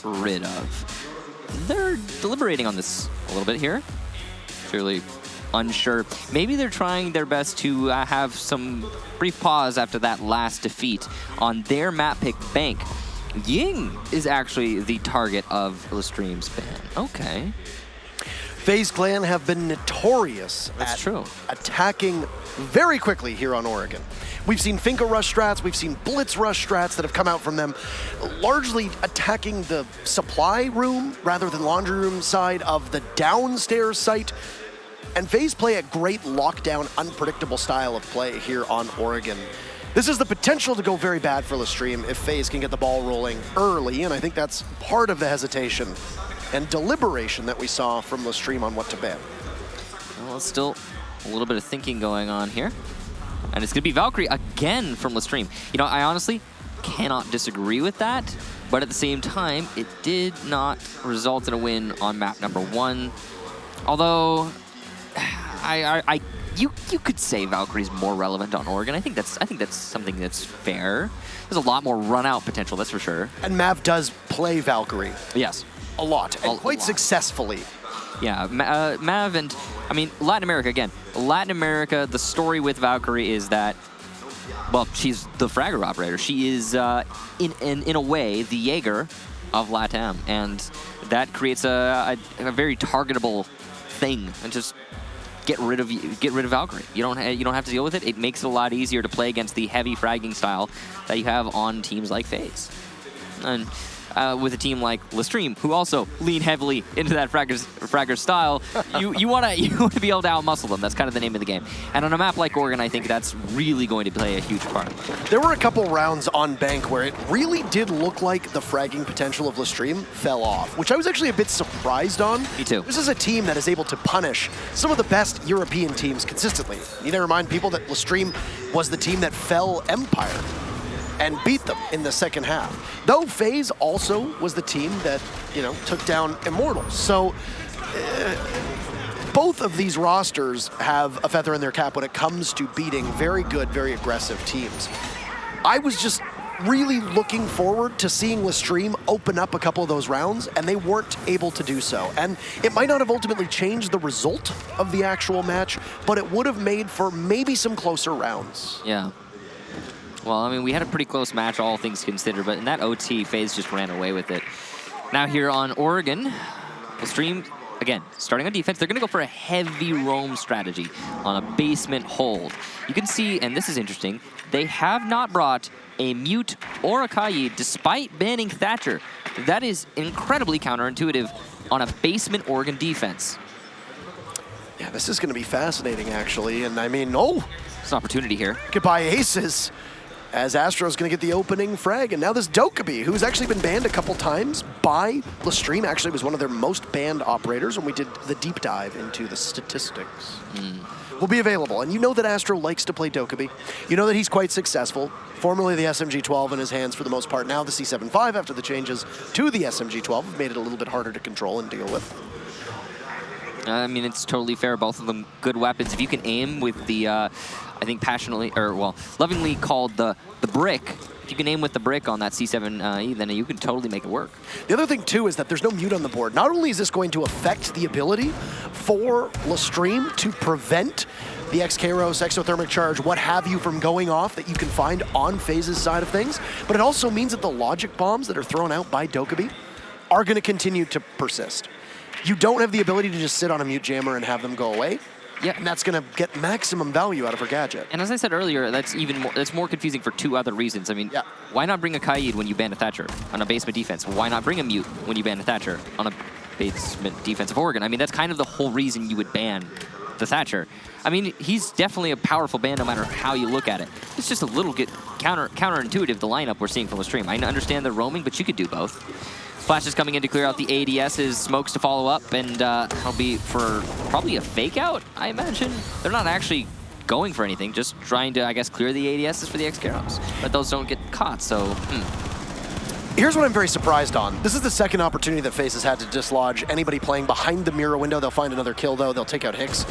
get rid of? They're deliberating on this a little bit here. Clearly unsure. Maybe they're trying their best to have some brief pause after that last defeat on their map pick bank. Ying is actually the target of LeStream's ban. Okay. FaZe Clan have been notorious at attacking very quickly here on Oregon. We've seen Finka rush strats, we've seen Blitz rush strats that have come out from them, largely attacking the supply room rather than laundry room side of the downstairs site. And FaZe play a great lockdown, unpredictable style of play here on Oregon. This has the potential to go very bad for LeStream if FaZe can get the ball rolling early, and I think that's part of the hesitation and deliberation that we saw from LeStream on what to ban. Well, it's still a little bit of thinking going on here. And it's going to be Valkyrie again from LeStream. You know, I honestly cannot disagree with that, but at the same time, it did not result in a win on map number 1. Although, you could say Valkyrie's more relevant on Oregon. I think that's something that's fair. There's a lot more run-out potential, that's for sure. And Mav does play Valkyrie. Yes. A lot, and quite successfully. Yeah, Mav and, I mean, Latin America, again. Latin America, the story with Valkyrie is that, well, she's the fragger operator. She is, in a way, the Jaeger of LATAM, and that creates a very targetable thing, and just get rid of Valkyrie. You don't have to deal with it. It makes it a lot easier to play against the heavy fragging style that you have on teams like FaZe. And with a team like LeStream, who also lean heavily into that fragger style, you want to be able to outmuscle them. That's kind of the name of the game. And on a map like Oregon, I think that's really going to play a huge part. There were a couple rounds on Bank where it really did look like the fragging potential of LeStream fell off, which I was actually a bit surprised on. Me too. This is a team that is able to punish some of the best European teams consistently. You need to remind people that LeStream was the team that fell Empire and beat them in the second half. Though FaZe also was the team that, you know, took down Immortals. So both of these rosters have a feather in their cap when it comes to beating very good, very aggressive teams. I was just really looking forward to seeing LeStream open up a couple of those rounds, and they weren't able to do so. And it might not have ultimately changed the result of the actual match, but it would have made for maybe some closer rounds. Yeah. Well, I mean, we had a pretty close match, all things considered, but in that OT, FaZe just ran away with it. Now here on Oregon, LeStream, again, starting on defense, they're going to go for a heavy roam strategy on a basement hold. You can see, and this is interesting, they have not brought a Mute or a Kaid despite banning Thatcher. That is incredibly counterintuitive on a basement Oregon defense. Yeah, this is going to be fascinating, actually. And I mean, oh, it's an opportunity here. Goodbye, Aces. As Astro's going to get the opening frag, and now this Dokkaebi, who's actually been banned a couple times by LeStream, actually was one of their most banned operators when we did the deep dive into the statistics. Will be available, and you know that Astro likes to play Dokkaebi. You know that he's quite successful. Formerly the SMG-12 in his hands for the most part. Now the C7-5 after the changes to the SMG-12 have made it a little bit harder to control and deal with. I mean, it's totally fair. Both of them good weapons. If you can aim with the, I think passionately, or well, lovingly called the brick. If you can aim with the brick on that C7E, then you can totally make it work. The other thing, too, is that there's no Mute on the board. Not only is this going to affect the ability for LeStream to prevent the X-Kairos, Exothermic Charge, what have you, from going off that you can find on FaZe's side of things, but it also means that the logic bombs that are thrown out by Dokkaebi are going to continue to persist. You don't have the ability to just sit on a Mute Jammer and have them go away. Yeah, and that's going to get maximum value out of her gadget. And as I said earlier, that's more confusing for two other reasons. I mean, why not bring a Kaid when you ban a Thatcher on a basement defense? Why not bring a Mute when you ban a Thatcher on a basement defense of Oregon? I mean, that's kind of the whole reason you would ban the Thatcher. I mean, he's definitely a powerful ban no matter how you look at it. It's just a little bit counterintuitive, the lineup we're seeing from LeStream. I understand the roaming, but you could do both. Flash is coming in to clear out the ADS's, smokes to follow up, and that'll be for probably a fake out, I imagine. They're not actually going for anything, just trying to, I guess, clear the ADS's for the X-Kairos. But those don't get caught, so, Here's what I'm very surprised on. This is the second opportunity that FaZe has had to dislodge anybody playing behind the mirror window. They'll find another kill, though. They'll take out Hicks.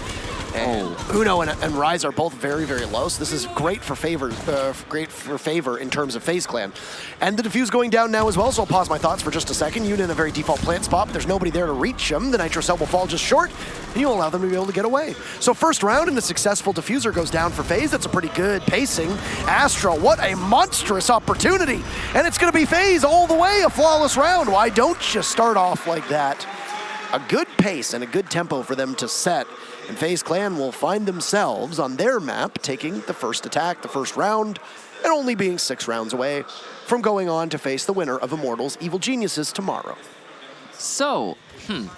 Uno and Rise are both very, very low, so this is great for favor in terms of FaZe Clan. And the defuse going down now as well, so I'll pause my thoughts for just a second. Yuna in a very default plant spot, but there's nobody there to reach him. The Nitro Cell will fall just short, and you'll allow them to be able to get away. So first round and a successful diffuser goes down for FaZe. That's a pretty good pacing. Astra, what a monstrous opportunity. And it's going to be FaZe all the way, a flawless round. Why don't you start off like that? A good pace and a good tempo for them to set. And FaZe Clan will find themselves on their map taking the first attack, the first round, and only being 6 rounds away from going on to face the winner of Immortals Evil Geniuses tomorrow. So, the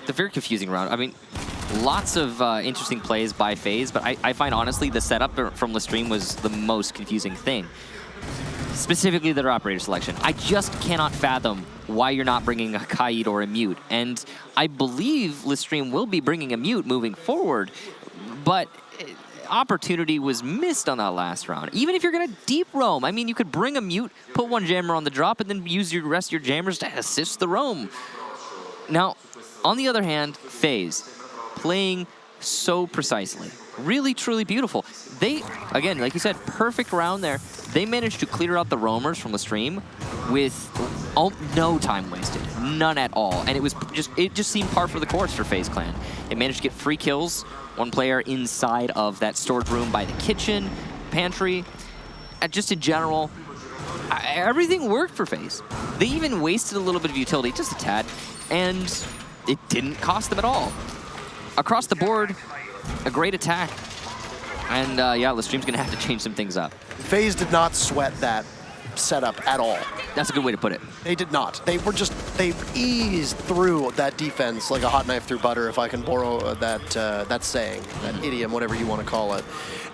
very confusing round. I mean, lots of interesting plays by FaZe, but I find honestly the setup from LeStream was the most confusing thing. Specifically their operator selection. I just cannot fathom why you're not bringing a Kaid or a Mute. And I believe LeStream will be bringing a Mute moving forward, but opportunity was missed on that last round. Even if you're going to deep roam, I mean, you could bring a Mute, put one jammer on the drop, and then use your rest of your jammers to assist the roam. Now, on the other hand, FaZe playing so precisely. Really, truly beautiful. They, again, like you said, perfect round there. They managed to clear out the roamers from LeStream with no time wasted, none at all. And it just seemed par for the course for FaZe Clan. They managed to get free kills, one player inside of that storage room by the kitchen, pantry. And just in general, everything worked for FaZe. They even wasted a little bit of utility, just a tad, and it didn't cost them at all. Across the board, a great attack. And yeah, LeStream's gonna have to change some things up. FaZe did not sweat that setup at all. That's a good way to put it. They did not. They eased through that defense like a hot knife through butter, if I can borrow that saying, that idiom, whatever you want to call it.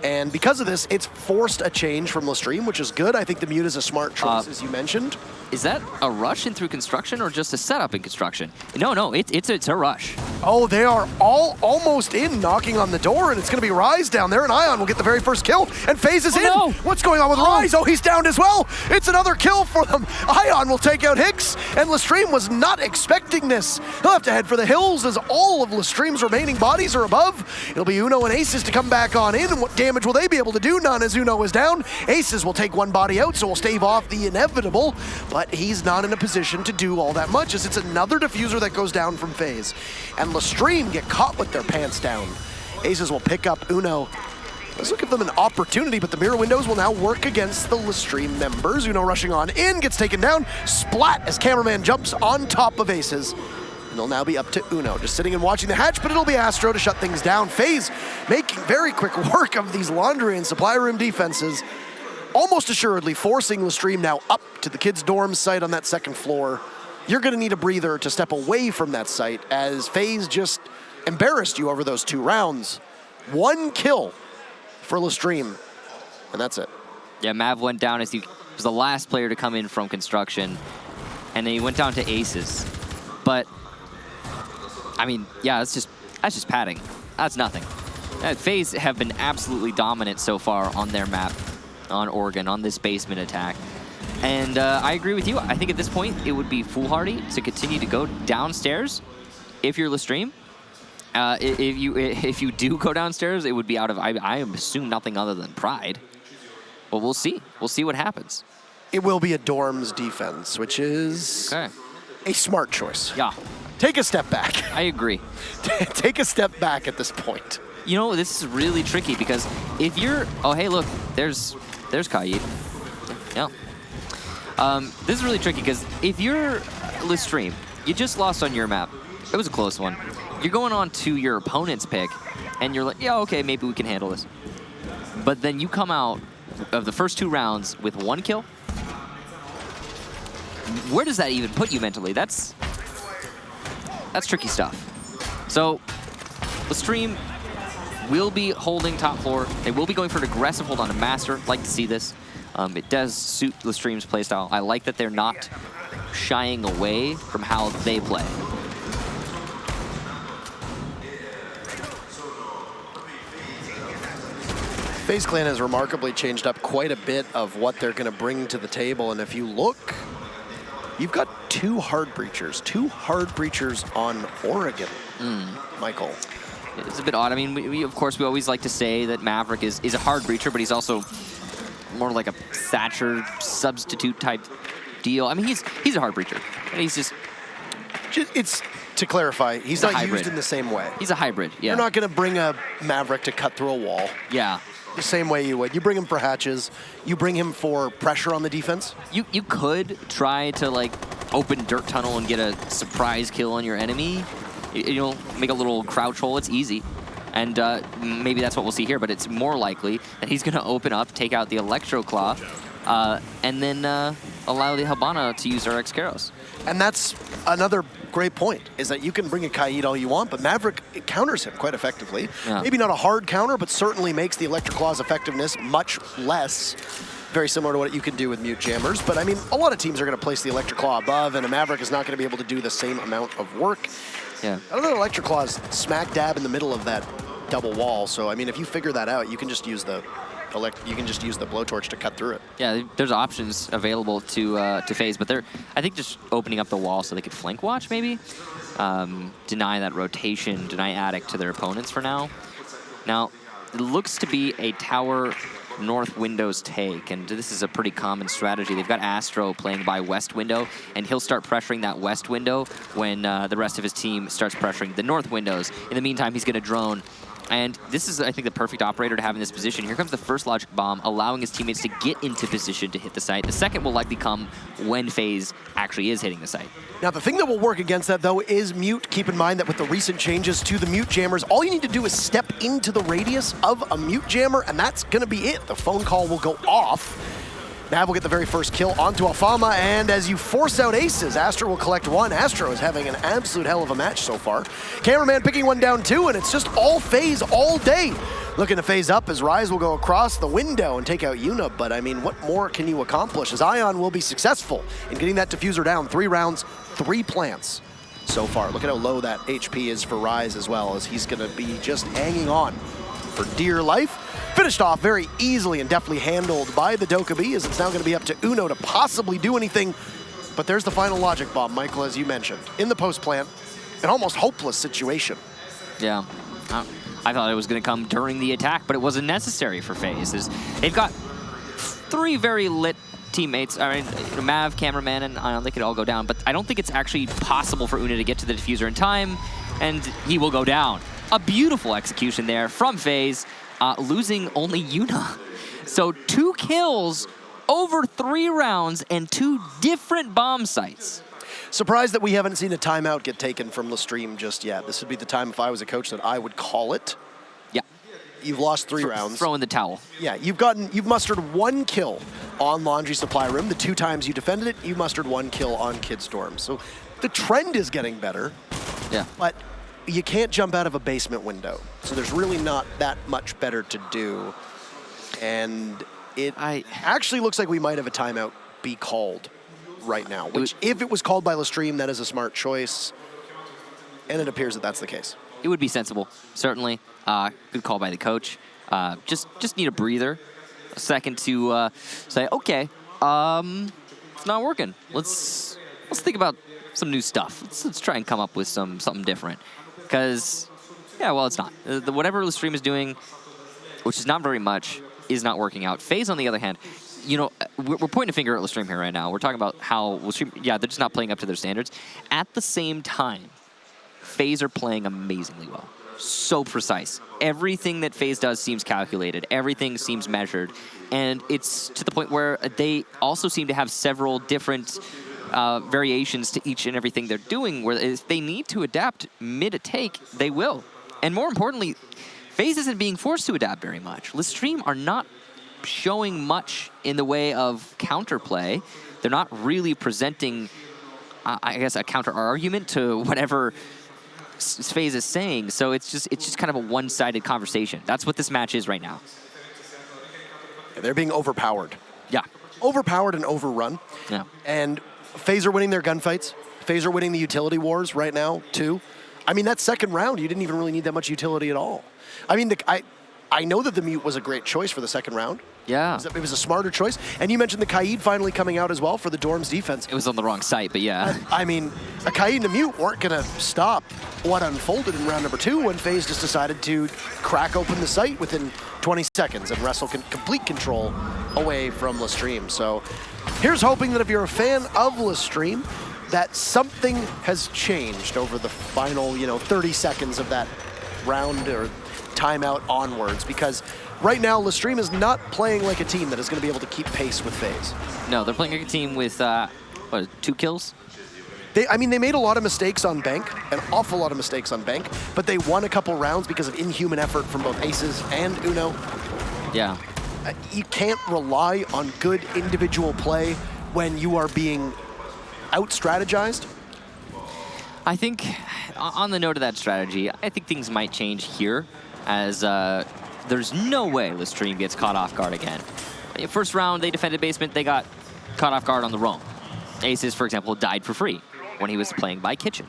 And because of this, it's forced a change from LeStream, which is good. I think the Mute is a smart choice, as you mentioned. Is that a rush in through construction or just a setup in construction? No, it's a rush. Oh, they are all almost in, knocking on the door, and it's going to be Rise down there, and Ion will get the very first kill, and FaZe is in. No. What's going on with Rise? Oh, he's downed as well. It's another kill for them. Ion will take out Hicks, and LeStream was not expecting this. He'll have to head for the hills as all of LeStream's remaining bodies are above. It'll be Uno and Aces to come back on in, and what damage will they be able to do? None, as Uno is down. Aces will take one body out, so we'll stave off the inevitable, but he's not in a position to do all that much, as it's another diffuser that goes down from FaZe. And LeStream get caught with their pants down. Aces will pick up Uno. This will give them an opportunity, but the mirror windows will now work against the LeStream members. Uno rushing on in, gets taken down. Splat as Cameraman jumps on top of Aces. And it'll now be up to Uno, just sitting and watching the hatch, but it'll be Astro to shut things down. FaZe making very quick work of these laundry and supply room defenses, almost assuredly forcing LeStream now up to the kids' dorm site on that second floor. You're going to need a breather to step away from that site, as FaZe just embarrassed you over those 2 rounds. 1 kill for LeStream, and that's it. Yeah, Mav went down as he was the last player to come in from construction, and then he went down to Aces. But, I mean, yeah, that's just padding. That's nothing. FaZe have been absolutely dominant so far on their map, on Oregon, on this basement attack. And I agree with you. I think at this point, it would be foolhardy to continue to go downstairs if you're LeStream. If you do go downstairs, it would be out of, I assume, nothing other than pride. But we'll see. We'll see what happens. It will be a dorms defense, which is a smart choice. Yeah. Take a step back. I agree. Take a step back at this point. You know, this is really tricky because if you're, oh, hey, look, there's Kaid. Yeah. This is really tricky because if you're LeStream, you just lost on your map. It was a close one. You're going on to your opponent's pick, and you're like, yeah, okay, maybe we can handle this. But then you come out of the first 2 rounds with 1 kill. Where does that even put you mentally? That's tricky stuff. So, LeStream will be holding top floor. They will be going for an aggressive hold on a Master. Like to see this. It does suit LeStream's playstyle. I like that they're not shying away from how they play. FaZe Clan has remarkably changed up quite a bit of what they're going to bring to the table, and if you look, you've got 2 hard breachers on Oregon, Michael. It's a bit odd. I mean, we of course, we always like to say that Maverick is a hard breacher, but he's also more like a Thatcher substitute type deal. I mean, he's a hard breacher. And he's just... It's, to clarify, he's not used in the same way. He's a hybrid, yeah. You're not going to bring a Maverick to cut through a wall. Yeah. The same way you would. You bring him for hatches. You bring him for pressure on the defense. You could try to, like, open dirt tunnel and get a surprise kill on your enemy. You know, make a little crouch hole. It's easy. And maybe that's what we'll see here, but it's more likely that he's going to open up, take out the Electro Claw, and then allow the Habana to use our X-Karos. And that's another great point, is that you can bring a Kaid all you want, but Maverick counters him quite effectively. Yeah. Maybe not a hard counter, but certainly makes the Electro Claw's effectiveness much less. Very similar to what you can do with Mute Jammers. But I mean, a lot of teams are going to place the Electro Claw above, and a Maverick is not going to be able to do the same amount of work. Yeah. Another Electro Claw is smack dab in the middle of that double wall. So I mean, if you figure that out, you can just use the blowtorch to cut through it. Yeah, there's options available to FaZe, but they're, I think, just opening up the wall so they could flank watch maybe, deny that rotation, deny attic to their opponents for now. Now, it looks to be a tower north windows take, and this is a pretty common strategy. They've got Astro playing by west window, and he'll start pressuring that west window when the rest of his team starts pressuring the north windows. In the meantime, he's going to drone. And this is, I think, the perfect operator to have in this position. Here comes the first logic bomb, allowing his teammates to get into position to hit the site. The second will likely come when FaZe actually is hitting the site. Now, the thing that will work against that, though, is Mute. Keep in mind that with the recent changes to the Mute Jammers, all you need to do is step into the radius of a Mute Jammer, and that's going to be it. The phone call will go off. Nav will get the very first kill onto Alfama, and as you force out aces, Astro will collect one. Astro is having an absolute hell of a match so far. Cameraman picking one down too, and it's just all FaZe all day. Looking to phase up as Rise will go across the window and take out Yuna, but I mean, what more can you accomplish? As Ion will be successful in getting that diffuser down. 3 rounds, 3 plants so far. Look at how low that HP is for Rise as well, as he's gonna be just hanging on for dear life. Finished off very easily and deftly handled by the Dokkaebi, as it's now going to be up to Uno to possibly do anything. But there's the final logic bomb, Michael, as you mentioned. In the post plant, an almost hopeless situation. Yeah. I thought it was going to come during the attack, but it wasn't necessary for FaZe. They've got 3 very lit teammates. I mean, Mav, Cameraman, and Ion, they could all go down, but I don't think it's actually possible for Uno to get to the diffuser in time, and he will go down. A beautiful execution there from FaZe. Losing only Yuna. So 2 kills over 3 rounds and 2 different bomb sites. Surprised that we haven't seen a timeout get taken from LeStream just yet. This would be the time, if I was a coach, that I would call it. Yeah. You've lost 3 rounds. Throw in the towel. Yeah, you've mustered 1 kill on Laundry Supply Room. The 2 times you defended it, you mustered 1 kill on Kid Storm. So the trend is getting better. Yeah. But you can't jump out of a basement window. So there's really not that much better to do. And it actually looks like we might have a timeout be called right now, which if it was called by LeStream, that is a smart choice. And it appears that that's the case. It would be sensible, certainly. Good call by the coach. Just need a breather, a second to say, okay, it's not working. Let's think about some new stuff. Let's try and come up with something different. Because, yeah, well, it's not. Whatever LeStream is doing, which is not very much, is not working out. FaZe, on the other hand, you know, we're pointing a finger at LeStream here right now. We're talking about how LeStream, yeah, they're just not playing up to their standards. At the same time, FaZe are playing amazingly well. So precise. Everything that FaZe does seems calculated. Everything seems measured. And it's to the point where they also seem to have several different variations to each and everything they're doing, where if they need to adapt mid-take, they will. And more importantly, FaZe isn't being forced to adapt very much. LeStream are not showing much in the way of counterplay. They're not really presenting, I guess, a counter-argument to whatever FaZe is saying. So it's just kind of a one-sided conversation. That's what this match is right now. They're being overpowered. Yeah. Overpowered and overrun. Yeah. And FaZe are winning their gunfights. FaZe are winning the utility wars right now, too. I mean, that second round, you didn't even really need that much utility at all. I mean, I know that the Mute was a great choice for the second round. Yeah. It was a smarter choice. And you mentioned the Kaid finally coming out as well for the Dorm's defense. It was on the wrong site, but yeah. I mean, Akai and Mute weren't going to stop what unfolded in round number 2 when FaZe just decided to crack open the site within 20 seconds and wrestle complete control away from LeStream. So here's hoping that if you're a fan of LeStream, that something has changed over the final, 30 seconds of that round or timeout onwards, because right now LeStream is not playing like a team that is going to be able to keep pace with FaZe. No, they're playing like a team with, 2 kills? They made a lot of mistakes on Bank, an awful lot of mistakes on Bank, but they won a couple rounds because of inhuman effort from both Aces and Uno. Yeah. You can't rely on good individual play when you are being out-strategized. I think, on the note of that strategy, I think things might change here, as there's no way LeStream gets caught off guard again. First round, they defended basement, they got caught off guard on the roam. Aces, for example, died for free when he was playing by kitchen.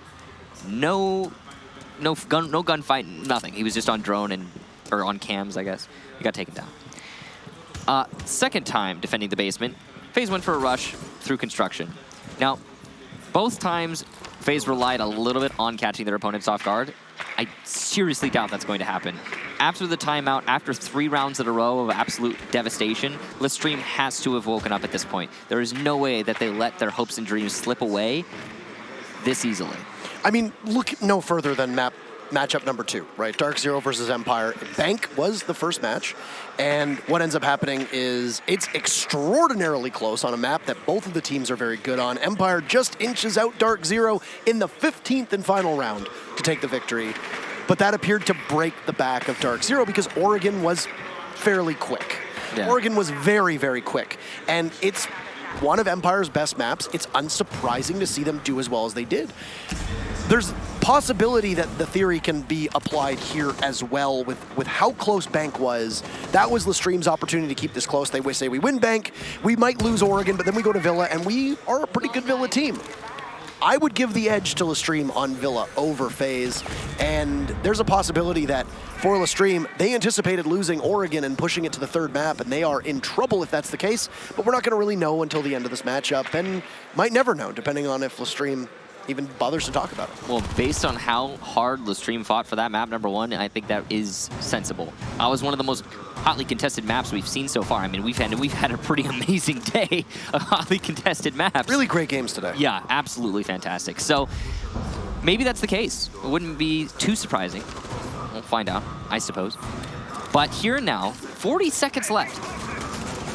No gunfight, nothing. He was just on drone or on cams, I guess. He got taken down. Second time defending the basement, FaZe went for a rush through construction. Now, both times FaZe relied a little bit on catching their opponents off guard. I seriously doubt that's going to happen. After the timeout, after 3 rounds in a row of absolute devastation, LeStream has to have woken up at this point. There is no way that they let their hopes and dreams slip away this easily. I mean, look no further than matchup number 2, right? Dark Zero versus Empire. Bank was the first match, and what ends up happening is it's extraordinarily close on a map that both of the teams are very good on. Empire just inches out Dark Zero in the 15th and final round to take the victory, but that appeared to break the back of Dark Zero because Oregon was fairly quick. Yeah. Oregon was very, very quick, and it's one of Empire's best maps. It's unsurprising to see them do as well as they did. There's possibility that the theory can be applied here as well with how close Bank was. That was LeStream's opportunity to keep this close. They say we win Bank, we might lose Oregon, but then we go to Villa, and we are a pretty good Villa team. I would give the edge to LeStream on Villa over FaZe, and there's a possibility that for LeStream, they anticipated losing Oregon and pushing it to the 3rd map, and they are in trouble if that's the case, but we're not going to really know until the end of this matchup, and might never know, depending on if LeStream even bothers to talk about it. Well, based on how hard LeStream fought for that map, number 1, I think that is sensible. It was one of the most hotly contested maps we've seen so far. I mean, we've had a pretty amazing day of hotly contested maps. Really great games today. Yeah, absolutely fantastic. So maybe that's the case. It wouldn't be too surprising. We'll find out, I suppose. But here and now, 40 seconds left.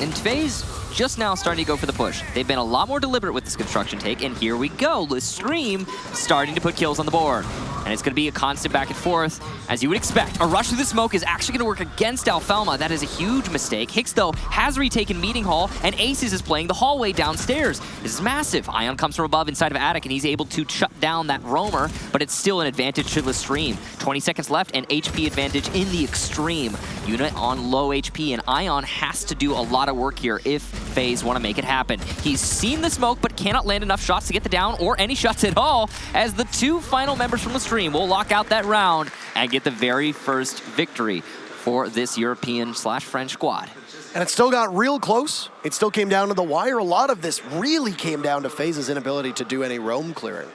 And FaZe just now starting to go for the push. They've been a lot more deliberate with this construction take, and here we go. LeStream starting to put kills on the board. And it's going to be a constant back and forth, as you would expect. A rush through the smoke is actually going to work against Alfalma. That is a huge mistake. Hicks, though, has retaken Meeting Hall, and Aces is playing the hallway downstairs. This is massive. Ion comes from above inside of Attic, and he's able to shut down that roamer, but it's still an advantage to LeStream. 20 seconds left, and HP advantage in the extreme. Unit on low HP, and Ion has to do a lot of work here if FaZe want to make it happen. He's seen the smoke, but cannot land enough shots to get the down, or any shots at all, as the 2 final members from LeStream will lock out that round and get the very first victory for this European/French squad. And it still got real close. It still came down to the wire. A lot of this really came down to FaZe's inability to do any roam clearing.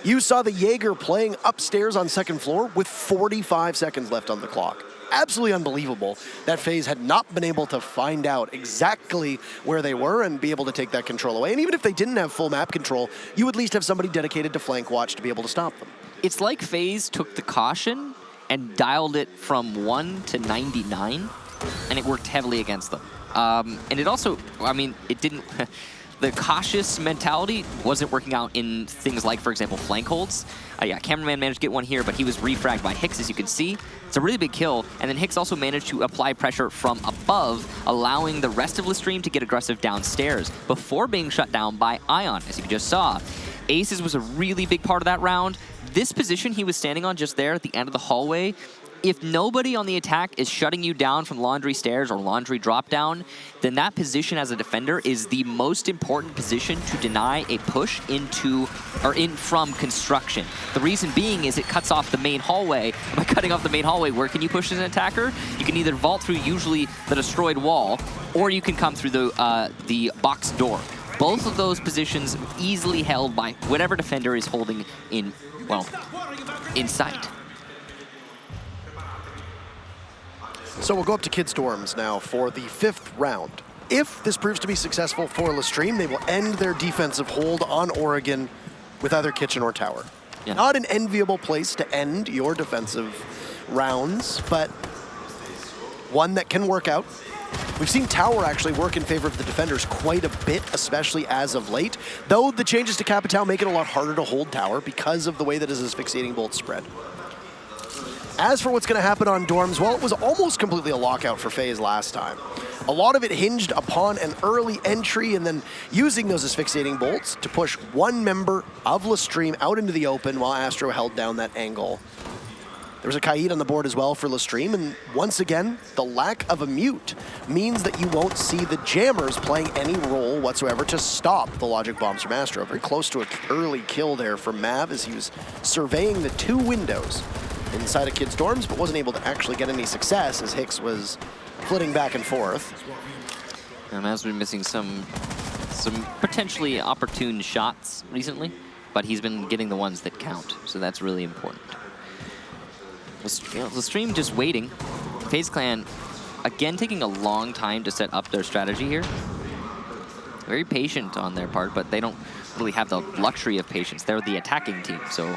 You saw the Jaeger playing upstairs on 2nd floor with 45 seconds left on the clock. Absolutely unbelievable that FaZe had not been able to find out exactly where they were and be able to take that control away. And even if they didn't have full map control, you would at least have somebody dedicated to flank watch to be able to stop them. It's like FaZe took the caution and dialed it from 1 to 99, and it worked heavily against them. And it also, I mean, it didn't... The cautious mentality wasn't working out in things like, for example, flank holds. Yeah, Cameraman managed to get one here, but he was refragged by Hicks, as you can see. It's a really big kill, and then Hicks also managed to apply pressure from above, allowing the rest of LeStream to get aggressive downstairs before being shut down by Ion, as you just saw. Aces was a really big part of that round. This position he was standing on just there at the end of the hallway, if nobody on the attack is shutting you down from laundry stairs or laundry drop down, then that position as a defender is the most important position to deny a push into or in from construction. The reason being is it cuts off the main hallway. By cutting off the main hallway, where can you push as an attacker? You can either vault through usually the destroyed wall, or you can come through the box door. Both of those positions easily held by whatever defender is holding in, well, in sight. So we'll go up to Kids Dorms now for the 5th round. If this proves to be successful for LeStream, they will end their defensive hold on Oregon with either kitchen or tower. Yeah. Not an enviable place to end your defensive rounds, but one that can work out. We've seen tower actually work in favor of the defenders quite a bit, especially as of late, though the changes to Capitao make it a lot harder to hold tower because of the way that his asphyxiating bolt spread. As for what's going to happen on Dorms, well, it was almost completely a lockout for FaZe last time. A lot of it hinged upon an early entry and then using those asphyxiating bolts to push one member of LeStream out into the open while Astro held down that angle. There was a Kaid on the board as well for LeStream, and once again, the lack of a mute means that you won't see the jammers playing any role whatsoever to stop the logic bombs from Astro. Very close to an early kill there from Mav as he was surveying the 2 windows inside of Kids Dorms, but wasn't able to actually get any success as Hicks was flitting back and forth. And Mav's been missing some potentially opportune shots recently, but he's been getting the ones that count, so that's really important. LeStream just waiting. FaZe Clan, again, taking a long time to set up their strategy here. Very patient on their part, but they don't really have the luxury of patience. They're the attacking team, so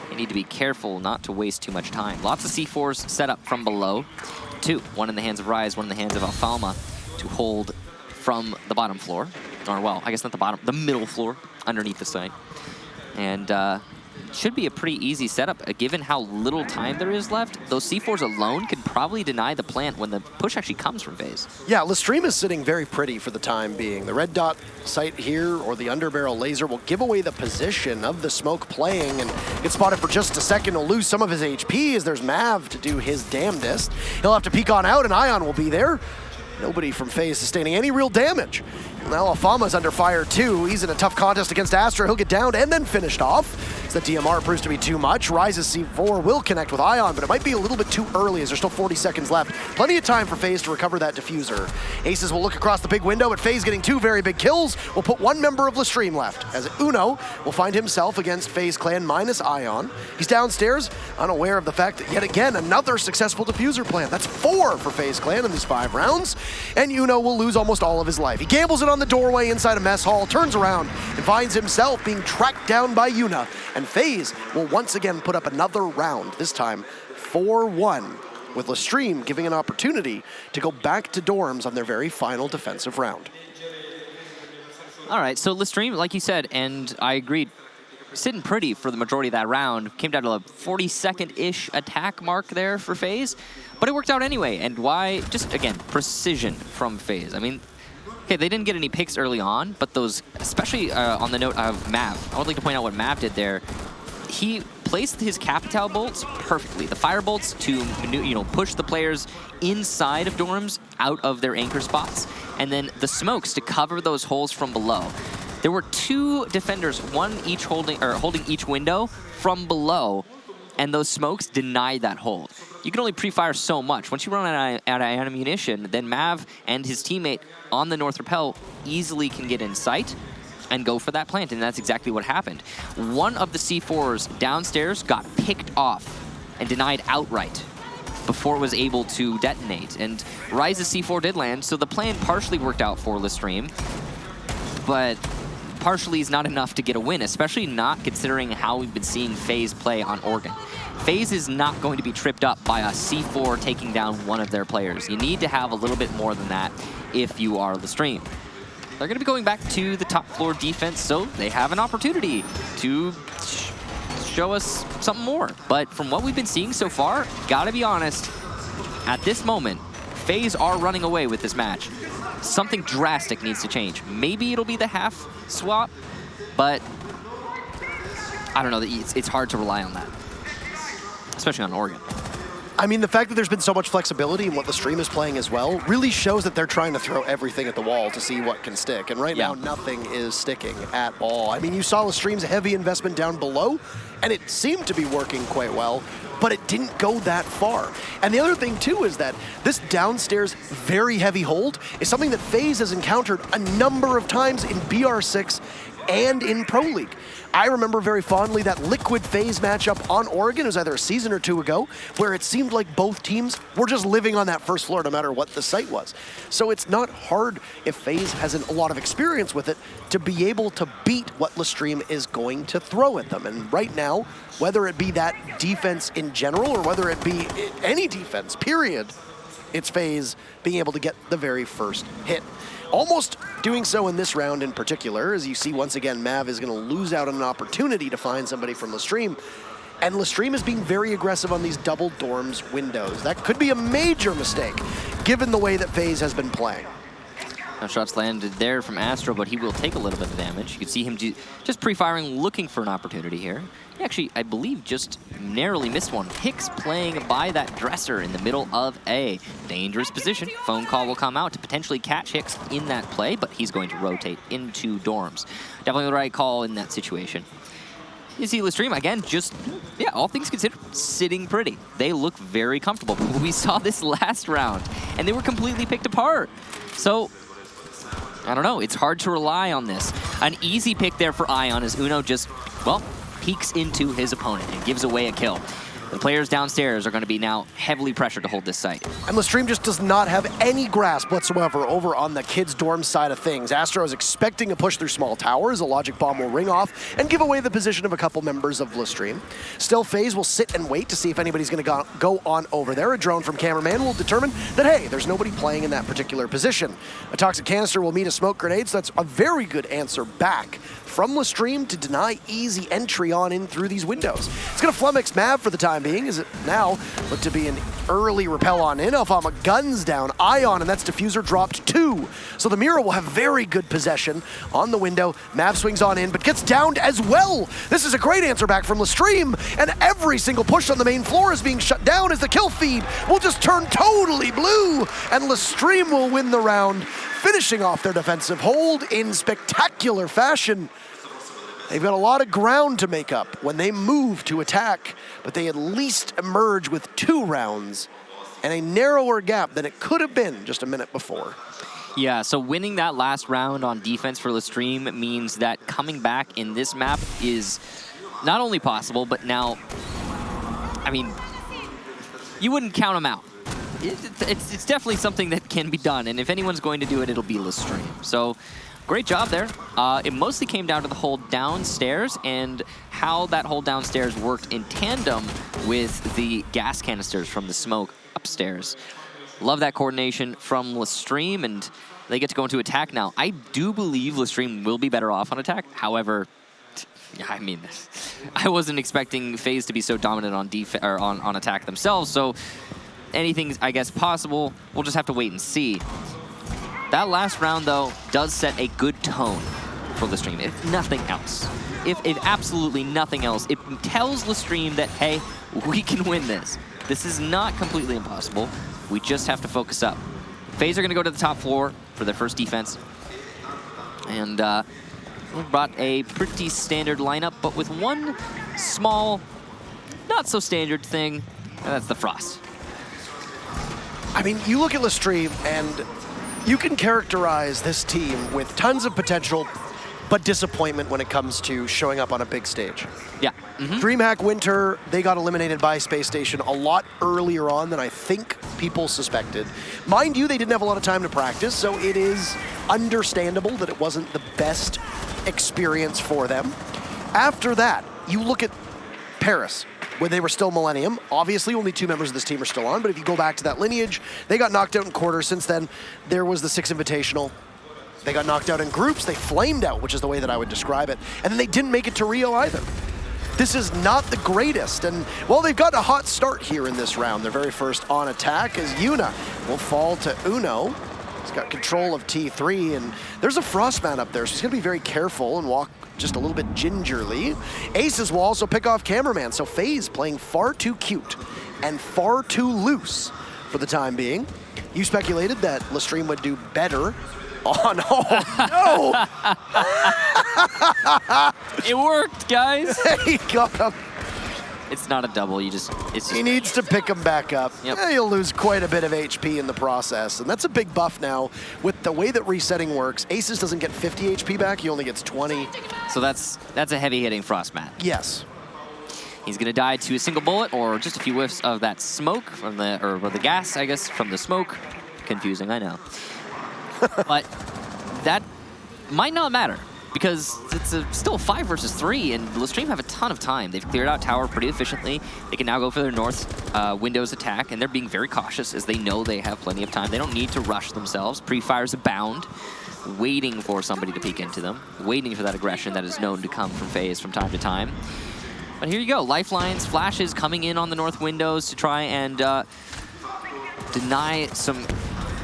they need to be careful not to waste too much time. Lots of C4s set up from below. 2, one in the hands of Rise, one in the hands of Alfalma to hold from the bottom floor. Or, well, I guess not the bottom, the middle floor underneath the site. And should be a pretty easy setup, given how little time there is left. Those C4s alone could probably deny the plant when the push actually comes from FaZe. Yeah, LeStream is sitting very pretty for the time being. The red dot sight here, or the underbarrel laser, will give away the position of the smoke playing and get spotted for just a second. He'll lose some of his HP as there's Mav to do his damnedest. He'll have to peek on out, and Ion will be there. Nobody from FaZe sustaining any real damage. Now Alfama's under fire too. He's in a tough contest against Astro. He'll get downed and then finished off. As the DMR proves to be too much. Rise's C4 will connect with Ion, but it might be a little bit too early as there's still 40 seconds left. Plenty of time for FaZe to recover that diffuser. Aces will look across the big window, but FaZe getting 2 very big kills will put 1 member of LeStream left, as Uno will find himself against FaZe Clan minus Ion. He's downstairs, unaware of the fact that yet again another successful diffuser plant. That's 4 for FaZe Clan in these 5 rounds, and Uno will lose almost all of his life. He gambles it on the doorway inside a mess hall, turns around, and finds himself being tracked down by Yuna. And FaZe will once again put up another round, this time 4-1, with LeStream giving an opportunity to go back to Dorms on their very final defensive round. All right, so LeStream, like you said, and I agreed, sitting pretty for the majority of that round. Came down to a 40-second-ish attack mark there for FaZe, but it worked out anyway. And why? Just, again, precision from FaZe. I mean, okay, they didn't get any picks early on, but those, especially on the note of Mav, I would like to point out what Mav did there. He placed his Capitao bolts perfectly. The fire bolts to, push the players inside of Dorms out of their anchor spots, and then the smokes to cover those holes from below. There were 2 defenders, one each holding each window from below, and those smokes denied that hold. You can only pre-fire so much. Once you run out of ammunition, then Mav and his teammate on the North Rappel easily can get in sight and go for that plant, and that's exactly what happened. One of the C4s downstairs got picked off and denied outright before it was able to detonate, and Rise's C4 did land, so the plan partially worked out for LeStream, but partially is not enough to get a win, especially not considering how we've been seeing FaZe play on Oregon. FaZe is not going to be tripped up by a C4 taking down one of their players. You need to have a little bit more than that if you are LeStream. They're going to be going back to the top floor defense, so they have an opportunity to show us something more. But from what we've been seeing so far, gotta be honest, at this moment, FaZe are running away with this match. Something drastic needs to change. Maybe it'll be the half swap, but I don't know. It's hard to rely on that, especially on Oregon. I mean, the fact that there's been so much flexibility in what LeStream is playing as well really shows that they're trying to throw everything at the wall to see what can stick. And right now, nothing is sticking at all. I mean, you saw LeStream's heavy investment down below, and it seemed to be working quite well, but it didn't go that far. And the other thing, too, is that this downstairs very heavy hold is something that FaZe has encountered a number of times in BR6 and in Pro League. I remember very fondly that Liquid FaZe matchup on Oregon. It was either a season or two ago, where it seemed like both teams were just living on that first floor no matter what the site was. So it's not hard, if FaZe has a lot of experience with it, to be able to beat what LeStream is going to throw at them. And right now, whether it be that defense in general or whether it be any defense, period, it's FaZe being able to get the very first hit. Almost doing so in this round in particular, as you see once again, Mav is going to lose out on an opportunity to find somebody from LeStream. And LeStream is being very aggressive on these double dorms windows. That could be a major mistake, given the way that FaZe has been playing. No shots landed there from Astro, but he will take a little bit of damage. You can see him just pre-firing, looking for an opportunity here. He actually, I believe, just narrowly missed one. Hicks playing by that dresser in the middle of a dangerous position. Phone call will come out to potentially catch Hicks in that play, but he's going to rotate into dorms. Definitely the right call in that situation. You see LeStream, again, just, yeah, all things considered, sitting pretty. They look very comfortable. We saw this last round, and they were completely picked apart. So, I don't know, it's hard to rely on this. An easy pick there for Ion as Uno just, well, peeks into his opponent and gives away a kill. The players downstairs are going to be now heavily pressured to hold this site. And LeStream just does not have any grasp whatsoever over on the kids' dorm side of things. Astro is expecting a push through small towers. A logic bomb will ring off and give away the position of a couple members of LeStream. Still, FaZe will sit and wait to see if anybody's going to go on over there. A drone from Cameraman will determine that, hey, there's nobody playing in that particular position. A toxic canister will meet a smoke grenade, so that's a very good answer back from LeStream to deny easy entry on in through these windows. It's going to flummox Mav for the time being, as it now look to be an early repel on in. Alfama guns down Ion, and that's diffuser dropped 2. So the Mira will have very good possession on the window. Mav swings on in, but gets downed as well. This is a great answer back from LeStream, and every single push on the main floor is being shut down as the kill feed will just turn totally blue, and LeStream will win the round, finishing off their defensive hold in spectacular fashion. They've got a lot of ground to make up when they move to attack, but they at least emerge with 2 rounds and a narrower gap than it could have been just a minute before. Yeah, so winning that last round on defense for LeStream means that coming back in this map is not only possible, but now, I mean, you wouldn't count them out. It's definitely something that can be done, and if anyone's going to do it, it'll be LeStream. So, great job there. It mostly came down to the hold downstairs and how that hold downstairs worked in tandem with the gas canisters from the smoke upstairs. Love that coordination from LeStream, and they get to go into attack now. I do believe LeStream will be better off on attack. However, I mean, I wasn't expecting FaZe to be so dominant on attack themselves, so anything's, I guess, possible. We'll just have to wait and see. That last round, though, does set a good tone for LeStream, if nothing else. If absolutely nothing else, it tells LeStream that, hey, we can win this. This is not completely impossible. We just have to focus up. FaZe are going to go to the top floor for their first defense. And we brought a pretty standard lineup, but with one small, not so standard thing, and that's the Frost. I mean, you look at LeStream, and you can characterize this team with tons of potential, but disappointment when it comes to showing up on a big stage. Yeah. DreamHack Winter, they got eliminated by Space Station a lot earlier on than I think people suspected. Mind you, they didn't have a lot of time to practice, so it is understandable that it wasn't the best experience for them. After that, you look at Paris, where they were still Millennium. Obviously, only 2 members of this team are still on, but if you go back to that lineage, they got knocked out in quarters. Since then, there was the 6 Invitational. They got knocked out in groups. They flamed out, which is the way that I would describe it. And then they didn't make it to Rio either. This is not the greatest. And, well, they've got a hot start here in this round. Their very first on attack as Yuna will fall to Uno. He's got control of T3, and there's a Frostman up there, so he's going to be very careful and walk just a little bit gingerly. Aces will also pick off Cameraman, so FaZe playing far too cute and far too loose for the time being. You speculated that LeStream would do better on... Oh, no! It worked, guys. He got him. It's not a double. It's just... He needs to pick him back up. Yep. Yeah, he'll lose quite a bit of HP in the process, and that's a big buff now with the way that resetting works. Aces doesn't get 50 HP back, he only gets 20. So that's a heavy-hitting Frost Mat. Yes. He's going to die to a single bullet or just a few whiffs of that smoke from or the gas, I guess, from the smoke. Confusing, I know. But that might not matter because it's still 5 versus 3, and LeStream have a ton of time. They've cleared out tower pretty efficiently. They can now go for their north windows attack, and they're being very cautious as they know they have plenty of time. They don't need to rush themselves. Pre-fires abound, waiting for somebody to peek into them, waiting for that aggression that is known to come from FaZe from time to time. But here you go, lifelines, flashes coming in on the north windows to try and deny some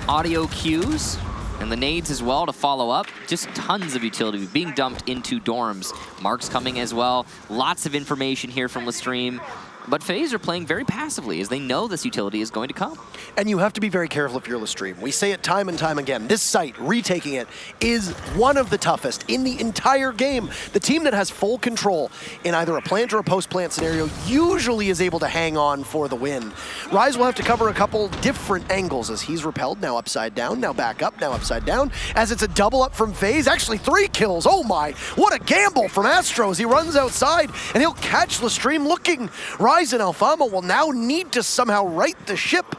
audio cues, and the nades as well to follow up. Just tons of utility being dumped into dorms. Marks coming as well. Lots of information here from LeStream. But FaZe are playing very passively as they know this utility is going to come. And you have to be very careful if you're LeStream. We say it time and time again. This site, retaking it, is one of the toughest in the entire game. The team that has full control in either a plant or a post-plant scenario usually is able to hang on for the win. Rise will have to cover a couple different angles as he's repelled, now upside down, now back up, now upside down, as it's a double up from FaZe. Actually, 3 kills. Oh my, what a gamble from Astro as he runs outside, and he'll catch LeStream looking. Rise and Alfama will now need to somehow right the ship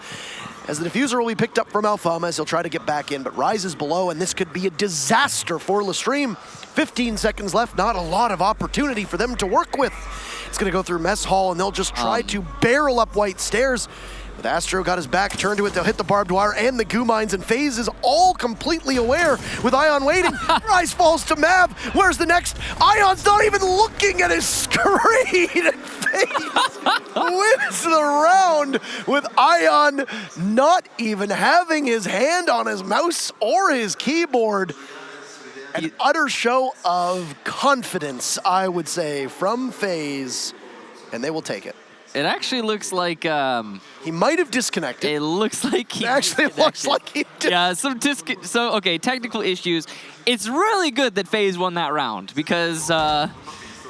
as the diffuser will be picked up from Alfama as he'll try to get back in, but Rise is below, and this could be a disaster for LeStream. 15 seconds left, not a lot of opportunity for them to work with. It's gonna go through Mess Hall, and they'll just try to barrel up White Stairs. With Astro got his back turned to it, they'll hit the barbed wire and the goo mines, and FaZe is all completely aware with Ion waiting. Rise falls to Mav. Where's the next? Ion's not even looking at his screen, and FaZe wins the round with Ion not even having his hand on his mouse or his keyboard. An utter show of confidence, I would say, from FaZe, and they will take it. It actually looks like he might have disconnected. It looks like he actually looks like he did. Yeah, okay, technical issues. It's really good that FaZe won that round because yeah,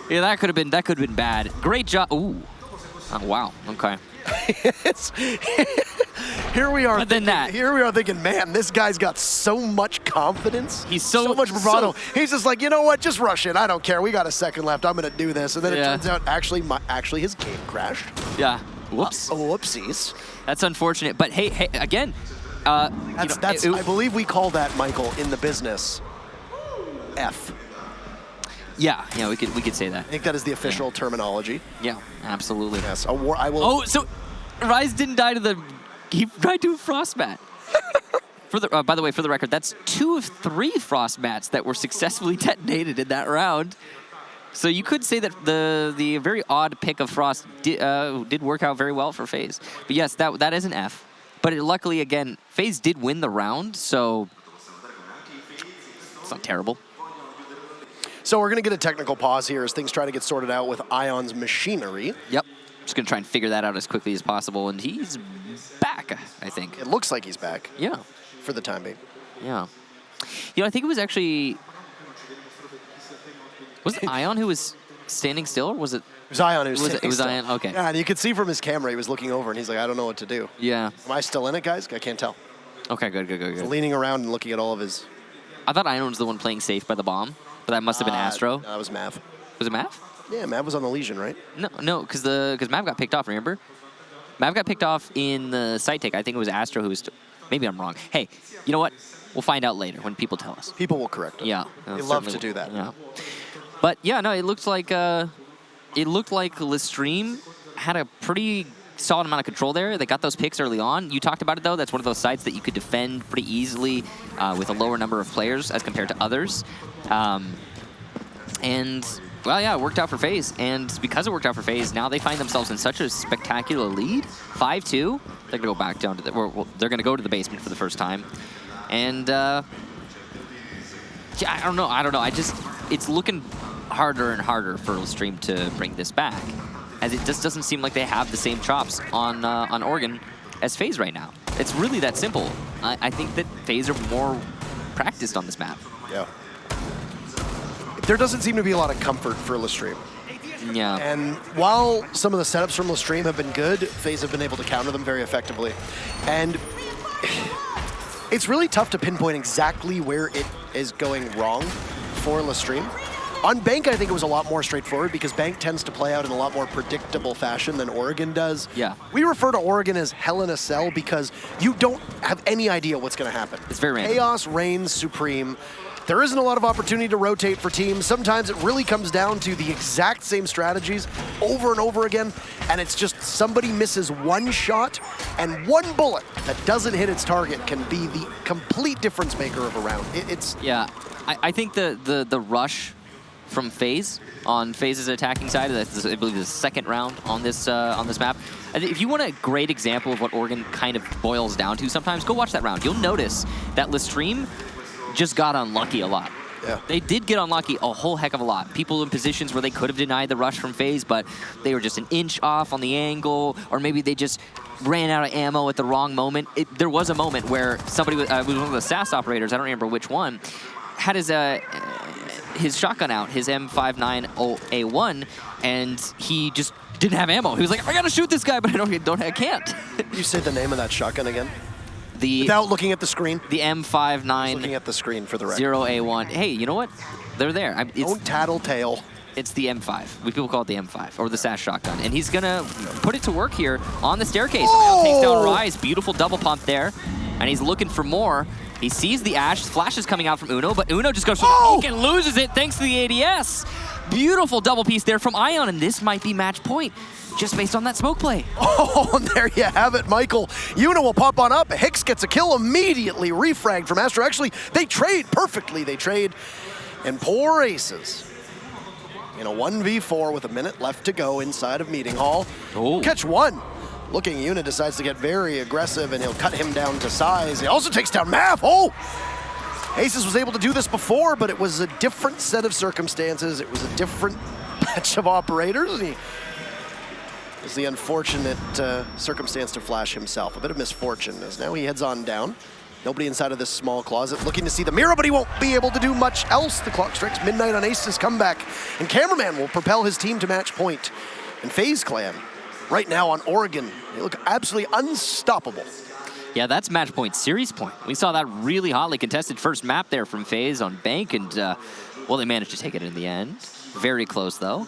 that could have been bad. Great job. Ooh. Oh, wow. Okay. Here we are. But then here we are thinking, man, this guy's got so much confidence. He's so much bravado. He's just like, you know what? Just rush in. I don't care. We got a second left. I'm gonna do this. And then it turns out actually his game crashed. Yeah. Whoops. Whoopsies. That's unfortunate. But hey, again. I believe we call that, Michael, in the business, F. Yeah, we could say that. I think that is the official terminology. Yeah, absolutely. Yes, I will. Oh, so Rise didn't die he died to a Frost Mat. By the way, for the record, that's 2 of 3 Frost Mats that were successfully detonated in that round. So you could say that the very odd pick of Frost did work out very well for FaZe. But yes, that is an F. But luckily, again, FaZe did win the round, so it's not terrible. So we're going to get a technical pause here as things try to get sorted out with Ion's machinery. Yep. Just going to try and figure that out as quickly as possible. And he's back, I think. It looks like he's back. Yeah. For the time being. Yeah. I think it was actually... Was it Ion who was standing still, or was it... It was Ion who was standing still. It was Ion, okay. Yeah, and you could see from his camera, he was looking over, and he's like, I don't know what to do. Yeah. Am I still in it, guys? I can't tell. Okay, good. He's leaning around and looking at all of his... I thought Ion was the one playing safe by the bomb. But that must have been Astro. No, that was Mav. Was it Mav? Yeah, Mav was on the Legion, right? No, because Mav got picked off, remember? Mav got picked off in the site take. I think it was Astro who was... Maybe I'm wrong. Hey, you know what? We'll find out later when people tell us. People will correct us. Yeah. They love to do that. Yeah. But yeah, no, it looked like LeStream had a pretty solid amount of control there. They got those picks early on. You talked about it, though. That's one of those sites that you could defend pretty easily with a lower number of players as compared to others. And, well, yeah, it worked out for FaZe. And because it worked out for FaZe, now they find themselves in such a spectacular lead. 5-2. They're going to go back down to they're going to go to the basement for the first time. And, yeah, I don't know. It's looking harder and harder for LeStream to bring this back. as it just doesn't seem like they have the same chops on Oregon as FaZe right now. It's really that simple. I think that FaZe are more practiced on this map. Yeah. There doesn't seem to be a lot of comfort for LeStream. Yeah. And while some of the setups from LeStream have been good, FaZe have been able to counter them very effectively. And it's really tough to pinpoint exactly where it is going wrong for LeStream. On Bank, I think it was a lot more straightforward because Bank tends to play out in a lot more predictable fashion than Oregon does. Yeah. We refer to Oregon as Hell in a Cell because you don't have any idea what's going to happen. It's very random. Chaos reigns supreme. There isn't a lot of opportunity to rotate for teams. Sometimes it really comes down to the exact same strategies over and over again, and it's just somebody misses one shot, and one bullet that doesn't hit its target can be the complete difference maker of a round. Yeah, I think the rush from FaZe on FaZe's attacking side, that's, I believe, the second round on this map. If you want a great example of what Oregon kind of boils down to sometimes, go watch that round. You'll notice that LeStream just got unlucky a lot. Yeah. They did get unlucky a whole heck of a lot. People in positions where they could have denied the rush from FaZe, but they were just an inch off on the angle, or maybe they just ran out of ammo at the wrong moment. There was a moment where somebody was one of the SAS operators, I don't remember which one, had his shotgun out, his M59A1, and he just didn't have ammo. He was like, I gotta shoot this guy, but I can't. You say the name of that shotgun again? The, without looking at the screen? The M59. Looking at the screen for the record. 0A1. Hey, you know what? They're there. Don't tattletale. It's the M5. People call it the M5, or the SAS shotgun. And he's going to put it to work here on the staircase. Oh! Takes down Rise. Beautiful double pump there. And he's looking for more. He sees the Ash. Flash is coming out from Uno, but Uno just goes for the peek and loses it thanks to the ADS. Beautiful double piece there from Ion, and this might be match point just based on that smoke play. Oh, and there you have it, Michael. Uno will pop on up. Hicks gets a kill immediately. Refragged from Astro. Actually, they trade perfectly. They trade, and poor Aces in a 1v4 with a minute left to go inside of Meeting Hall. Oh. Catch one. Looking Unit decides to get very aggressive, and he'll cut him down to size. He also takes down Mav. Oh! Aces was able to do this before, but it was a different set of circumstances. It was a different batch of operators. And he was the unfortunate circumstance to Flash himself. A bit of misfortune, as now he heads on down. Nobody inside of this small closet looking to see the mirror, but he won't be able to do much else. The clock strikes midnight on Ace's comeback, and Cameraman will propel his team to match point. And FaZe Clan, right now on Oregon, they look absolutely unstoppable. Yeah, that's match point, series point. We saw that really hotly contested first map there from FaZe on Bank, and well, they managed to take it in the end. Very close, though.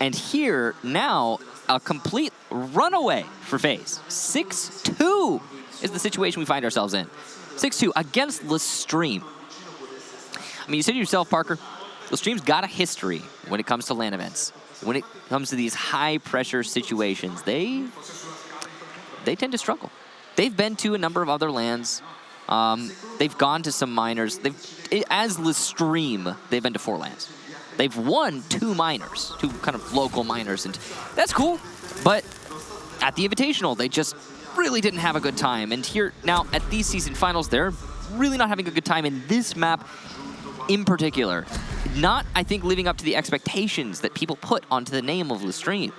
And here, now, a complete runaway for FaZe. 6-2 is the situation we find ourselves in. 6-2 against LeStream. I mean, you said to yourself, Parker, LeStream's got a history when it comes to LAN events. When it comes to these high-pressure situations, they tend to struggle. They've been to a number of other LANs. They've gone to some minors. As LeStream, they've been to 4 LANs. They've won 2 minors, 2 kind of local minors, and that's cool. But at the Invitational, they just really didn't have a good time. And here, now, at these season finals, they're really not having a good time in this map in particular. Not, I think, living up to the expectations that people put onto the name of LeStream.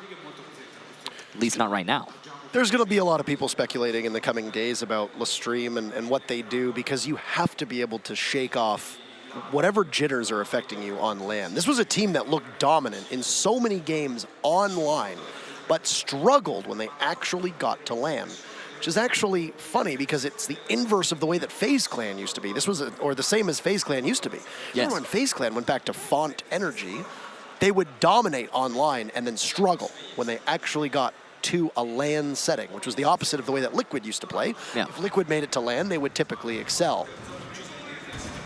At least not right now. There's going to be a lot of people speculating in the coming days about LeStream and what they do, because you have to be able to shake off whatever jitters are affecting you on LAN. This was a team that looked dominant in so many games online, but struggled when they actually got to LAN, which is actually funny because it's the inverse of the way that FaZe Clan used to be. This was, or the same as FaZe Clan used to be. Yes. Remember when FaZe Clan went back to Font Energy, they would dominate online and then struggle when they actually got to a LAN setting, which was the opposite of the way that Liquid used to play. Yeah. If Liquid made it to LAN, they would typically excel.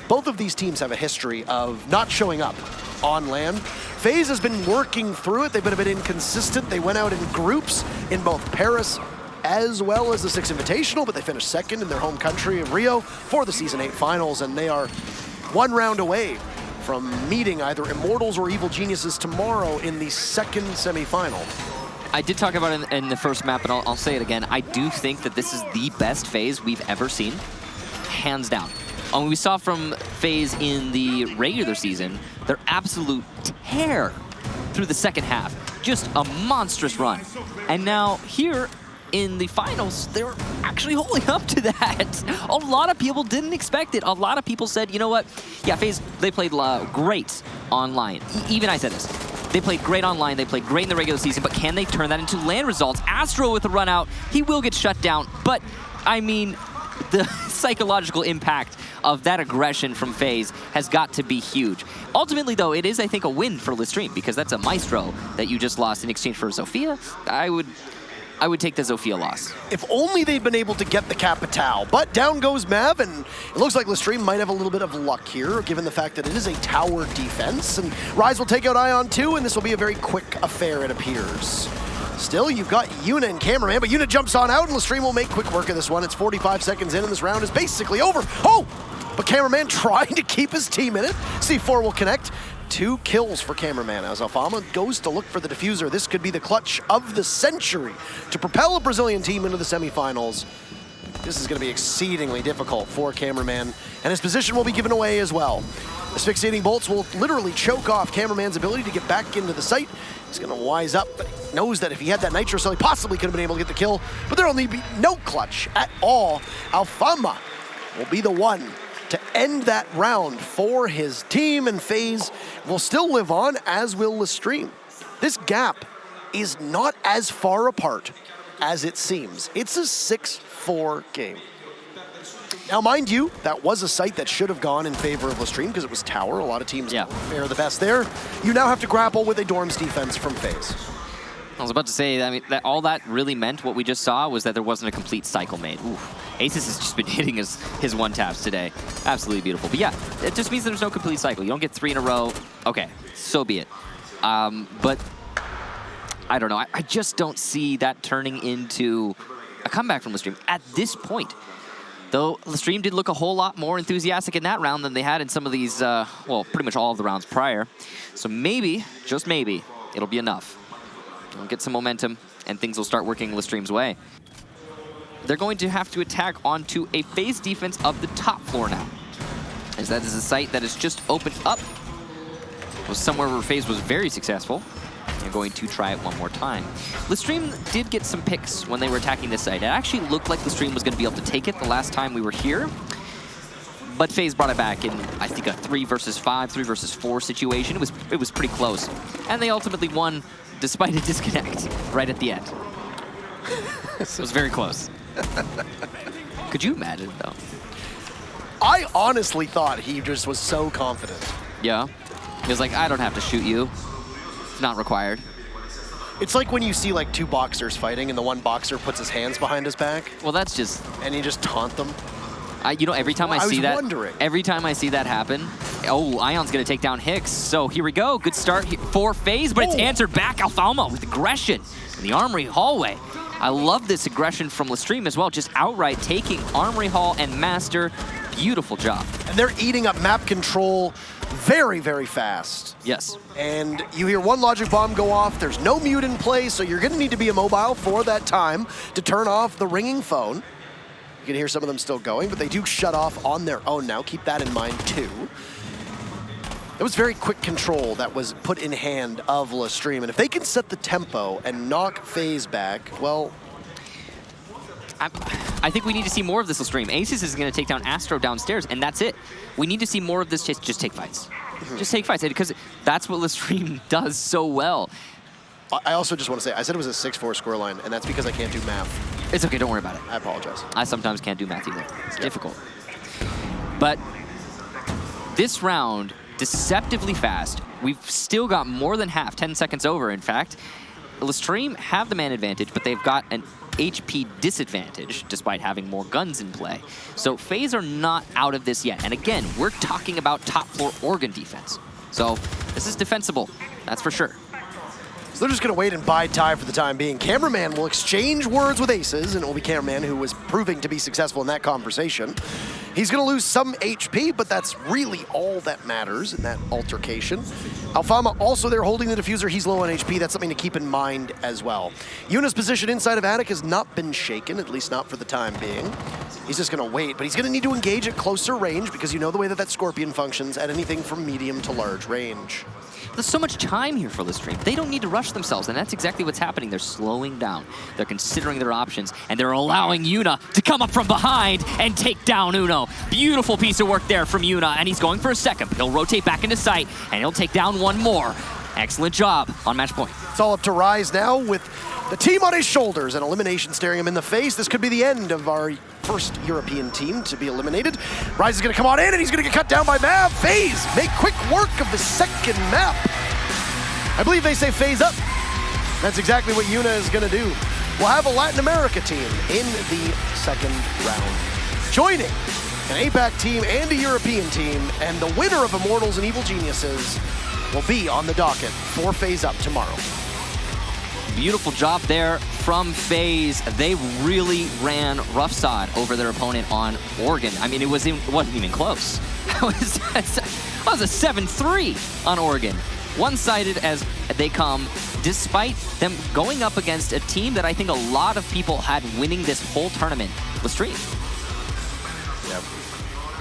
Both of these teams have a history of not showing up on LAN. FaZe has been working through it. They've been a bit inconsistent. They went out in groups in both Paris as well as the 6 Invitational, but they finished second in their home country of Rio for the Season 8 finals, and they are 1 round away from meeting either Immortals or Evil Geniuses tomorrow in the second semifinal. I did talk about it in the first map, and I'll say it again. I do think that this is the best FaZe we've ever seen, hands down. We saw from FaZe in the regular season, their absolute tear through the second half. just a monstrous run. And now here in the finals, they're actually holding up to that. A lot of people didn't expect it. A lot of people said, you know what? Yeah, FaZe, they played great online. Even I said this. They played great online, they played great in the regular season, but can they turn that into LAN results? Astro with a run out, he will get shut down, but I mean, the psychological impact of that aggression from FaZe has got to be huge. Ultimately, though, it is, I think, a win for LeStream, because that's a Maestro that you just lost in exchange for Zofia. I would take the Zofia loss. If only they'd been able to get the Capital. But down goes Mav, and it looks like LeStream might have a little bit of luck here, given the fact that it is a tower defense. And Rise will take out Ion too, and this will be a very quick affair, it appears. Still, you've got Yuna and Cameraman, but Yuna jumps on out, and LeStream will make quick work of this one. It's 45 seconds in, and this round is basically over. Oh! But Cameraman trying to keep his team in it. C4 will connect. 2 kills for Cameraman as Alfama goes to look for the diffuser. This could be the clutch of the century to propel a Brazilian team into the semifinals. This is going to be exceedingly difficult for Cameraman, and his position will be given away as well. Asphyxiating bolts will literally choke off Cameraman's ability to get back into the site. He's going to wise up, but he knows that if he had that nitro cell, he possibly could have been able to get the kill, but there'll be no clutch at all. Alfama will be the one to end that round for his team, and FaZe will still live on, as will LeStream. This gap is not as far apart as it seems. It's a 6-4 game. Now, mind you, that was a site that should have gone in favor of LeStream because it was tower. A lot of teams fare the best there. You now have to grapple with a Dorms defense from FaZe. I was about to say, I mean, all that really meant, what we just saw, was that there wasn't a complete cycle made. Oof. Aces has just been hitting his one-taps today. Absolutely beautiful. But yeah, it just means there's no complete cycle. You don't get 3 in a row. Okay, so be it. But I don't know. I just don't see that turning into a comeback from LeStream at this point. Though LeStream did look a whole lot more enthusiastic in that round than they had in some of these, well, pretty much all of the rounds prior. So maybe, just maybe, it'll be enough. We'll get some momentum, and things will start working LeStream's way. They're going to have to attack onto a FaZe defense of the top floor now, as that is a site that has just opened up. It was somewhere where FaZe was very successful. They're going to try it one more time. LeStream did get some picks when they were attacking this site. It actually looked like LeStream was going to be able to take it the last time we were here, but FaZe brought it back in, I think, a 3 versus 5, 3 versus 4 situation. It was pretty close, and they ultimately won despite a disconnect right at the end. It was very close. Could you imagine, though? I honestly thought he just was so confident. Yeah. He was like, I don't have to shoot you. It's not required. It's like when you see like 2 boxers fighting and the one boxer puts his hands behind his back. Well, that's just... And you just taunt them. You know, every time I see that, every time I see that happen, oh, Ion's gonna take down Hicks. So here we go, good start for FaZe, but it's answered back. Alfama with aggression in the Armory hallway. I love this aggression from LeStream as well, just outright taking Armory Hall and Master. Beautiful job. And they're eating up map control very, very fast. Yes. And you hear one logic bomb go off, there's no mute in play, so you're gonna need to be immobile for that time to turn off the ringing phone. You can hear some of them still going, but they do shut off on their own now. Keep that in mind, too. It was very quick control that was put in hand of LeStream, and if they can set the tempo and knock FaZe back, well... I think we need to see more of this LeStream. Aces is going to take down Astro downstairs, and that's it. We need to see more of this. Just take fights. Just take fights, because that's what LeStream does so well. I also just want to say, I said it was a 6-4 scoreline, and that's because I can't do math. It's okay, don't worry about it. I apologize. I sometimes can't do math either. It's difficult. But this round, deceptively fast. We've still got more than half, 10 seconds over, in fact. LeStream have the man advantage, but they've got an HP disadvantage, despite having more guns in play. So FaZe are not out of this yet. And again, we're talking about top floor organ defense. So this is defensible, that's for sure. So they're just going to wait and bide time for the time being. Cameraman will exchange words with Aces, and it will be Cameraman who was proving to be successful in that conversation. He's going to lose some HP, but that's really all that matters in that altercation. Alfama also there holding the diffuser. He's low on HP. That's something to keep in mind as well. Yuna's position inside of Attic has not been shaken, at least not for the time being. He's just going to wait, but he's going to need to engage at closer range because you know the way that Scorpion functions at anything from medium to large range. there's so much time here for LeStream. They don't need to rush themselves, and that's exactly what's happening. They're slowing down. They're considering their options, and they're allowing Yuna to come up from behind and take down Uno. Beautiful piece of work there from Yuna, and he's going for a second. He'll rotate back into sight, and he'll take down one more. Excellent job on match point. It's all up to Rise now with the team on his shoulders and elimination staring him in the face. This could be the end of our first European team to be eliminated. Rise is going to come on in, and he's going to get cut down by Mav. FaZe make quick work of the second map. I believe they say FaZe up. That's exactly what Yuna is going to do. We'll have a Latin America team in the second round. Joining an APAC team and a European team, and the winner of Immortals and Evil Geniuses will be on the docket for FaZe up tomorrow. Beautiful job there from FaZe. They really ran rough side over their opponent on Oregon. I mean, it wasn't even close. It was a 7-3 on Oregon. One-sided as they come, despite them going up against a team that I think a lot of people had winning this whole tournament, LeStream. Yep.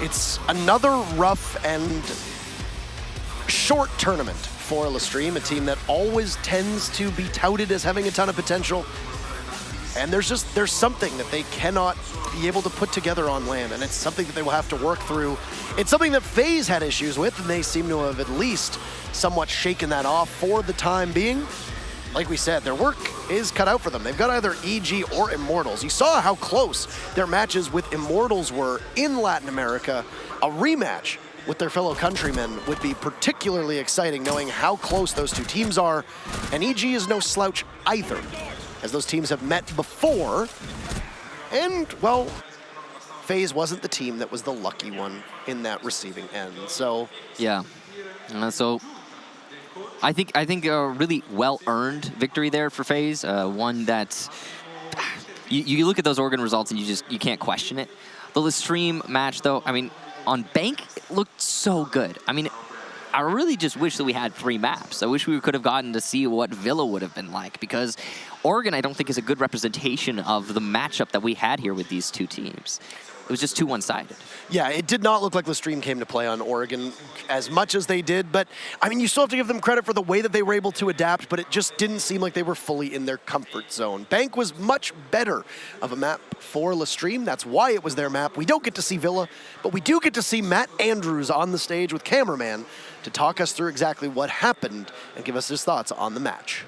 It's another rough and short tournament for LeStream, a team that always tends to be touted as having a ton of potential. And there's something that they cannot be able to put together on LAN, and it's something that they will have to work through. It's something that FaZe had issues with, and they seem to have at least somewhat shaken that off for the time being. Like we said, their work is cut out for them. They've got either EG or Immortals. You saw how close their matches with Immortals were in Latin America. A rematch with their fellow countrymen would be particularly exciting, knowing how close those two teams are. And EG is no slouch either, as those teams have met before. And, well, FaZe wasn't the team that was the lucky one in that receiving end, so. Yeah, so I think a really well-earned victory there for FaZe. One that, you look at those Oregon results and you can't question it. The LeStream match, though, I mean, on Bank, it looked so good. I mean, I really just wish that we had 3 maps. I wish we could have gotten to see what Villa would have been like, because Oregon, I don't think, is a good representation of the matchup that we had here with these two teams. It was just too one-sided. Yeah, it did not look like LeStream came to play on Oregon as much as they did, but I mean, you still have to give them credit for the way that they were able to adapt, but it just didn't seem like they were fully in their comfort zone. Bank was much better of a map for LeStream. That's why it was their map. We don't get to see Villa, but we do get to see Matt Andrews on the stage with cameraman to talk us through exactly what happened and give us his thoughts on the match.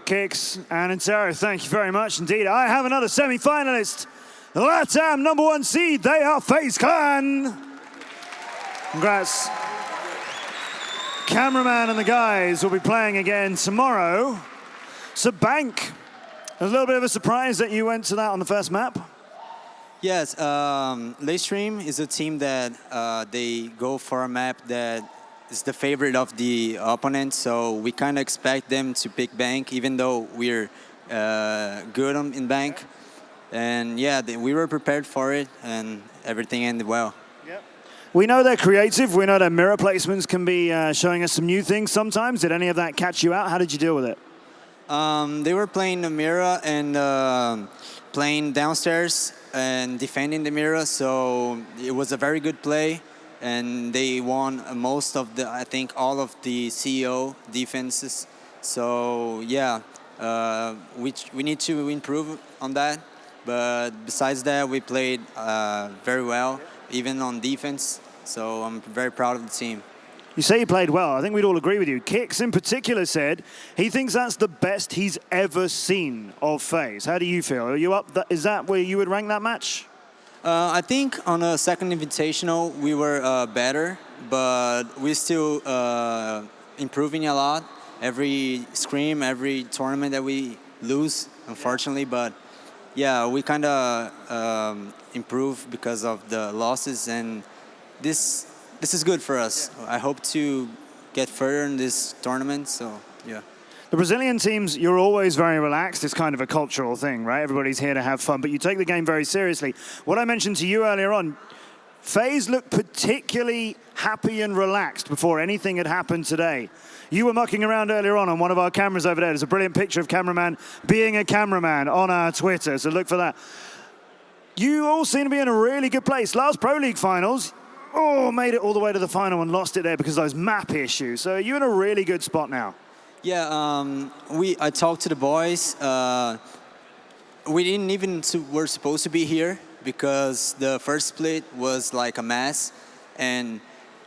Kicks and Intero, thank you very much indeed. I have another semi-finalist. The LATAM #1 seed, they are FaZe Clan. Congrats. Cameraman and the guys will be playing again tomorrow. So Bank, a little bit of a surprise that you went to that on the first map? Yes, LeStream is a team that they go for a map that is the favorite of the opponent, so we kind of expect them to pick Bank, even though we're good in Bank. And yeah, we were prepared for it, and everything ended well. Yep. We know they're creative. We know their mirror placements can be showing us some new things sometimes. Did any of that catch you out? How did you deal with it? They were playing the mirror and playing downstairs and defending the mirror, so it was a very good play. And they won most of the, I think, all of the CEO defenses. So yeah, we need to improve on that. But besides that, we played very well, even on defense. So I'm very proud of the team. You say you played well. I think we'd all agree with you. Kix in particular said he thinks that's the best he's ever seen of FaZe. How do you feel? Are you up? Is that where you would rank that match? I think on a second invitational, we were better, but we're still improving a lot. Every scrim, every tournament that we lose, unfortunately, but yeah, we kind of improve because of the losses, and this is good for us. I hope to get further in this tournament, so yeah. The Brazilian teams, you're always very relaxed. It's kind of a cultural thing, right? Everybody's here to have fun, but you take the game very seriously. What I mentioned to you earlier on, FaZe looked particularly happy and relaxed before anything had happened today. You were mucking around earlier on one of our cameras over there. There's a brilliant picture of cameraman being a cameraman on our Twitter, so look for that. You all seem to be in a really good place. Last Pro League finals, made it all the way to the final and lost it there because of those map issues. So you're in a really good spot now. Yeah, I talked to the boys. We didn't even were supposed to be here because the first split was like a mess, and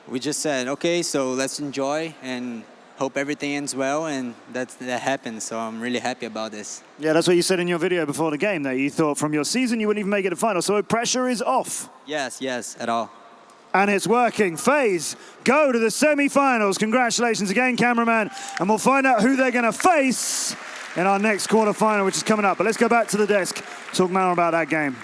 we just said, okay, so let's enjoy and hope everything ends well, and that happened. So I'm really happy about this. Yeah, that's what you said in your video before the game. That you thought from your season you wouldn't even make it to final. So pressure is off. Yes, at all. And it's working. FaZe go to the semi-finals. Congratulations again, cameraman. And we'll find out who they're going to face in our next quarterfinal, which is coming up. But let's go back to the desk, talk more about that game.